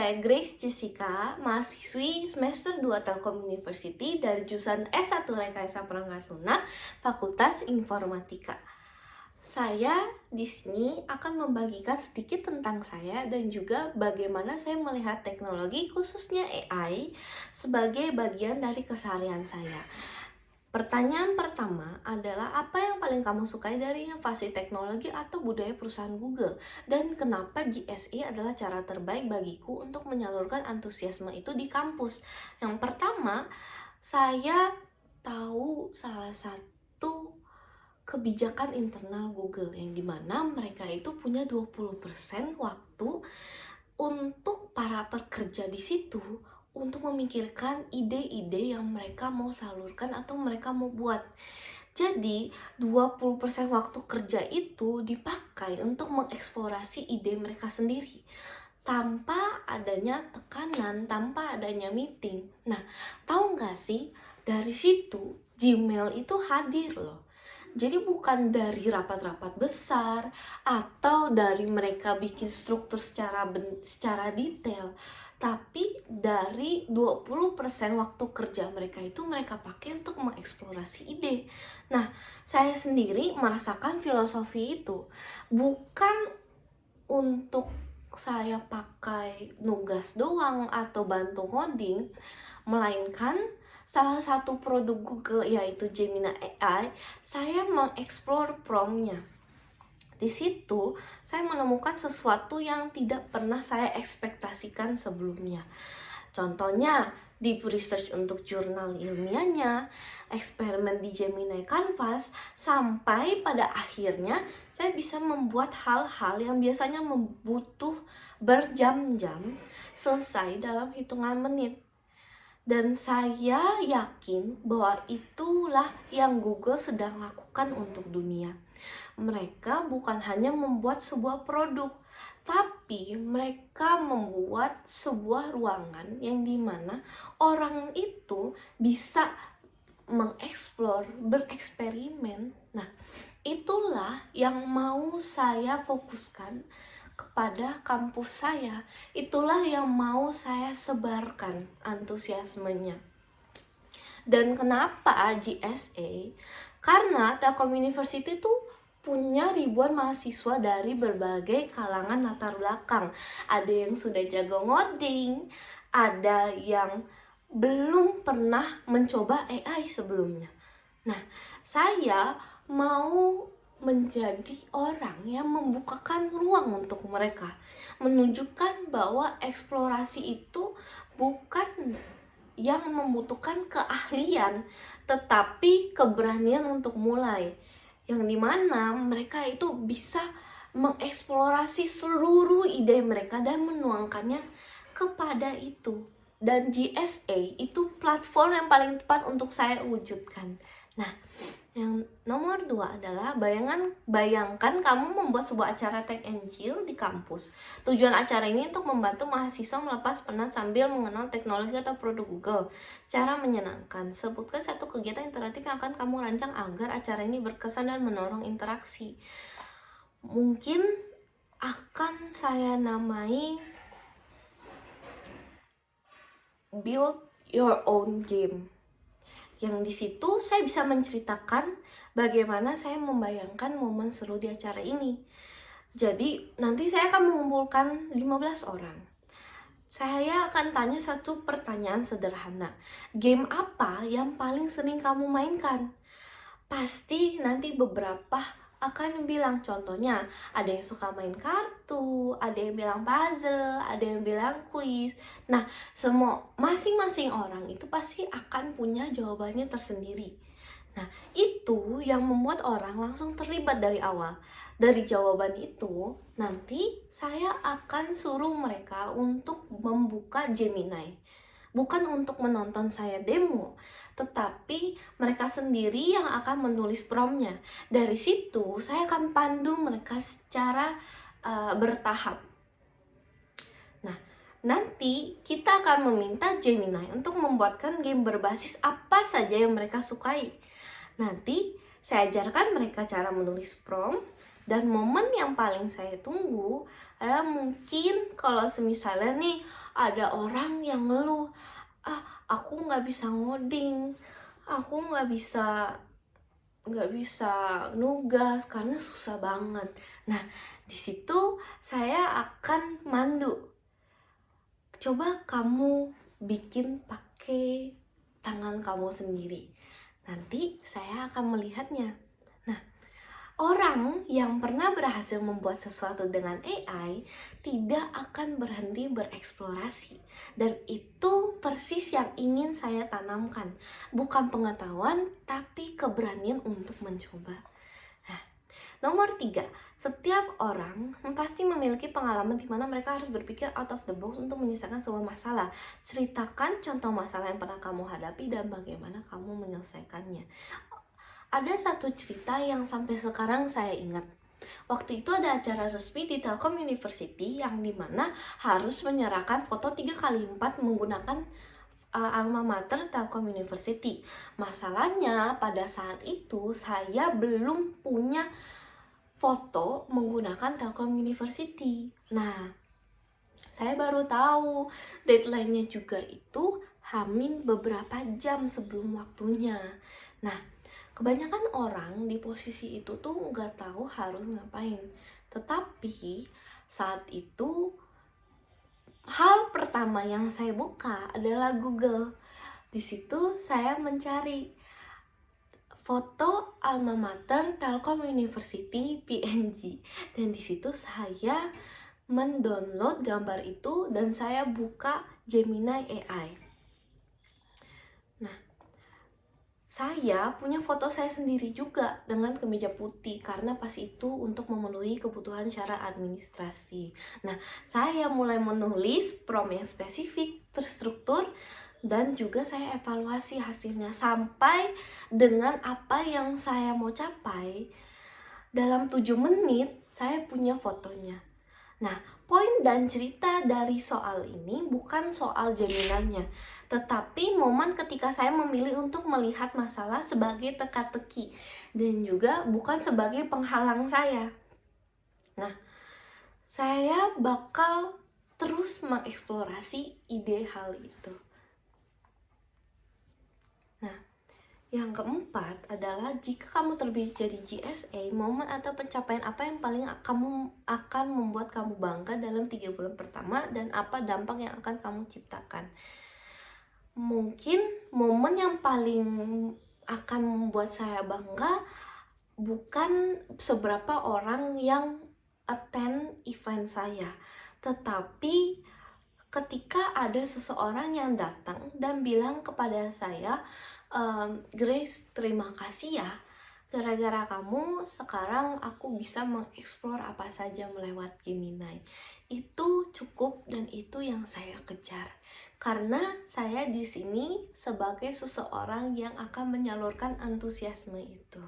saya Grace Jessica, mahasiswi semester 2 Telkom University dari jurusan S1 Rekayasa Perangkat Lunak, Fakultas Informatika. Saya di sini akan membagikan sedikit tentang saya dan juga bagaimana saya melihat teknologi khususnya AI sebagai bagian dari keseharian saya. Pertanyaan pertama adalah apa yang paling kamu sukai dari inovasi teknologi atau budaya perusahaan Google? Dan kenapa GSA adalah cara terbaik bagiku untuk menyalurkan antusiasme itu di kampus? Yang pertama, saya tahu salah satu kebijakan internal Google yang dimana mereka itu punya 20% waktu untuk para pekerja di situ untuk memikirkan ide-ide yang mereka mau salurkan atau mereka mau buat. Jadi, 20% waktu kerja itu dipakai untuk mengeksplorasi ide mereka sendiri tanpa adanya tekanan, tanpa adanya meeting. Nah, tahu nggak sih, dari situ Gmail itu hadir loh. Jadi bukan dari rapat-rapat besar atau dari mereka bikin struktur secara detail, tapi dari 20% waktu kerja mereka itu mereka pakai untuk mengeksplorasi ide. Nah, saya sendiri merasakan filosofi itu bukan untuk saya pakai nugas doang atau bantu coding, melainkan salah satu produk Google yaitu Gemini AI, saya mengeksplor prompt-nya. Di situ saya menemukan sesuatu yang tidak pernah saya ekspektasikan sebelumnya. Contohnya, deep research untuk jurnal ilmiahnya, eksperimen di Gemini Canvas, sampai pada akhirnya saya bisa membuat hal-hal yang biasanya membutuh berjam-jam selesai dalam hitungan menit. Dan saya yakin bahwa itulah yang Google sedang lakukan untuk dunia. Mereka bukan hanya membuat sebuah produk, tapi mereka membuat sebuah ruangan yang dimana orang itu bisa mengeksplor, bereksperimen. Nah, itulah yang mau saya fokuskan kepada kampus saya. Itulah yang mau saya sebarkan antusiasmenya. Dan kenapa GSA? Karena Telkom University itu punya ribuan mahasiswa dari berbagai kalangan latar belakang. Ada yang sudah jago ngoding, ada yang belum pernah mencoba AI sebelumnya. Nah, saya mau menjadi orang yang membukakan ruang untuk mereka, menunjukkan bahwa eksplorasi itu bukan yang membutuhkan keahlian, tetapi keberanian untuk mulai, yang dimana mereka itu bisa mengeksplorasi seluruh ide mereka dan menuangkannya kepada itu. Dan GSA itu platform yang paling tepat untuk saya wujudkan. Nah, yang nomor 2 adalah bayangkan kamu membuat sebuah acara tech and chill di kampus. Tujuan acara ini untuk membantu mahasiswa melepas penat sambil mengenal teknologi atau produk Google secara menyenangkan. Sebutkan satu kegiatan interaktif yang akan kamu rancang agar acara ini berkesan dan mendorong interaksi. Mungkin akan saya namai Build Your Own Game. Yang di situ saya bisa menceritakan bagaimana saya membayangkan momen seru di acara ini. Jadi nanti saya akan mengumpulkan 15 orang. Saya akan tanya satu pertanyaan sederhana. Game apa yang paling sering kamu mainkan? Pasti nanti beberapa akan bilang, contohnya ada yang suka main kartu, ada yang bilang puzzle, ada yang bilang kuis. Nah, semua masing-masing orang itu pasti akan punya jawabannya tersendiri. Nah, itu yang membuat orang langsung terlibat dari awal. Dari jawaban itu, nanti saya akan suruh mereka untuk membuka Gemini. Bukan untuk menonton saya demo, tetapi mereka sendiri yang akan menulis prompt-nya. Dari situ, saya akan pandu mereka secara bertahap. Nah, nanti kita akan meminta Gemini untuk membuatkan game berbasis apa saja yang mereka sukai. Nanti saya ajarkan mereka cara menulis prompt, Dan momen yang paling saya tunggu adalah mungkin kalau semisalnya nih ada orang yang ngeluh, aku nggak bisa ngoding, aku nggak bisa nugas karena susah banget. Nah, di situ saya akan mandu. Coba kamu bikin pakai tangan kamu sendiri. Nanti saya akan melihatnya. Nah, orang yang pernah berhasil membuat sesuatu dengan AI tidak akan berhenti bereksplorasi. Dan itu persis yang ingin saya tanamkan. Bukan pengetahuan, tapi keberanian untuk mencoba. Nah, nomor 3, setiap orang pasti memiliki pengalaman di mana mereka harus berpikir out of the box untuk menyelesaikan sebuah masalah. Ceritakan contoh masalah yang pernah kamu hadapi dan bagaimana kamu menyelesaikannya. Ada satu cerita yang sampai sekarang saya ingat. Waktu itu ada acara resmi di Telkom University yang dimana harus menyerahkan foto 3x4 menggunakan alma mater Telkom University. Masalahnya pada saat itu saya belum punya foto menggunakan Telkom University. Nah, saya baru tahu deadline-nya juga itu hamin beberapa jam sebelum waktunya. Nah, kebanyakan orang di posisi itu tuh nggak tahu harus ngapain. Tetapi saat itu hal pertama yang saya buka adalah Google. Di situ saya mencari foto alma mater Telkom University PNG, dan di situ saya mendownload gambar itu dan saya buka Gemini AI. Nah, saya punya foto saya sendiri juga dengan kemeja putih karena pas itu untuk memenuhi kebutuhan syarat administrasi. Nah, saya mulai menulis prompt yang spesifik, terstruktur, dan juga saya evaluasi hasilnya sampai dengan apa yang saya mau capai. Dalam 7 menit saya punya fotonya. Nah, poin dan cerita dari soal ini bukan soal Gemini-nya, tetapi momen ketika saya memilih untuk melihat masalah sebagai teka-teki dan juga bukan sebagai penghalang saya. Nah, saya bakal terus mengeksplorasi ide hal itu. Nah, yang keempat adalah jika kamu terpilih jadi GSA, momen atau pencapaian apa yang paling kamu akan membuat kamu bangga dalam 3 bulan pertama dan apa dampak yang akan kamu ciptakan. Mungkin momen yang paling akan membuat saya bangga bukan seberapa orang yang attend event saya, tetapi ketika ada seseorang yang datang dan bilang kepada saya, Grace, terima kasih ya, gara-gara kamu sekarang aku bisa mengeksplor apa saja melewat Gemini. Itu cukup dan itu yang saya kejar. Karena saya di sini sebagai seseorang yang akan menyalurkan antusiasme itu.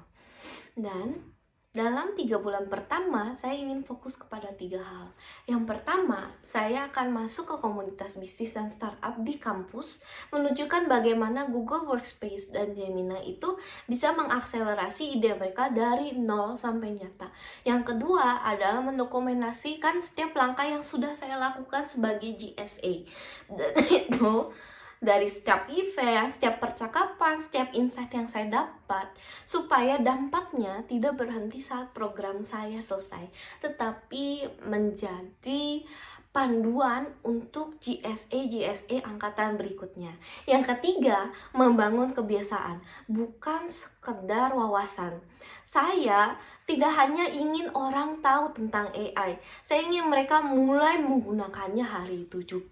Dan dalam 3 bulan pertama, saya ingin fokus kepada 3 hal. Yang pertama, saya akan masuk ke komunitas bisnis dan startup di kampus, menunjukkan bagaimana Google Workspace dan Gemini itu bisa mengakselerasi ide mereka dari nol sampai nyata. Yang kedua adalah mendokumentasikan setiap langkah yang sudah saya lakukan sebagai GSA. Dan itu dari setiap event, setiap percakapan, setiap insight yang saya dapat, supaya dampaknya tidak berhenti saat program saya selesai, tetapi menjadi panduan untuk GSA angkatan berikutnya. Yang ketiga, membangun kebiasaan, bukan sekedar wawasan. Saya tidak hanya ingin orang tahu tentang AI, saya ingin mereka mulai menggunakannya hari itu juga.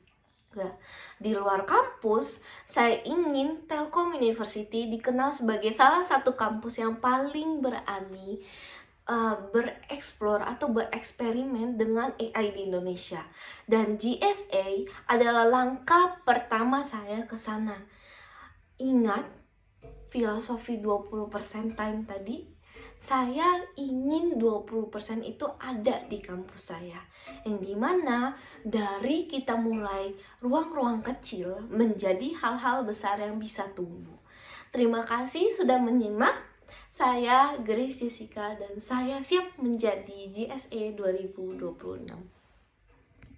Di luar kampus, saya ingin Telkom University dikenal sebagai salah satu kampus yang paling berani bereksplor atau bereksperimen dengan AI di Indonesia. Dan GSA adalah langkah pertama saya ke sana. Ingat filosofi 20% time tadi? Saya ingin 20% itu ada di kampus saya, yang dimana dari kita mulai ruang-ruang kecil menjadi hal-hal besar yang bisa tumbuh. Terima kasih sudah menyimak. Saya Grace Jessica dan saya siap menjadi GSE 2026.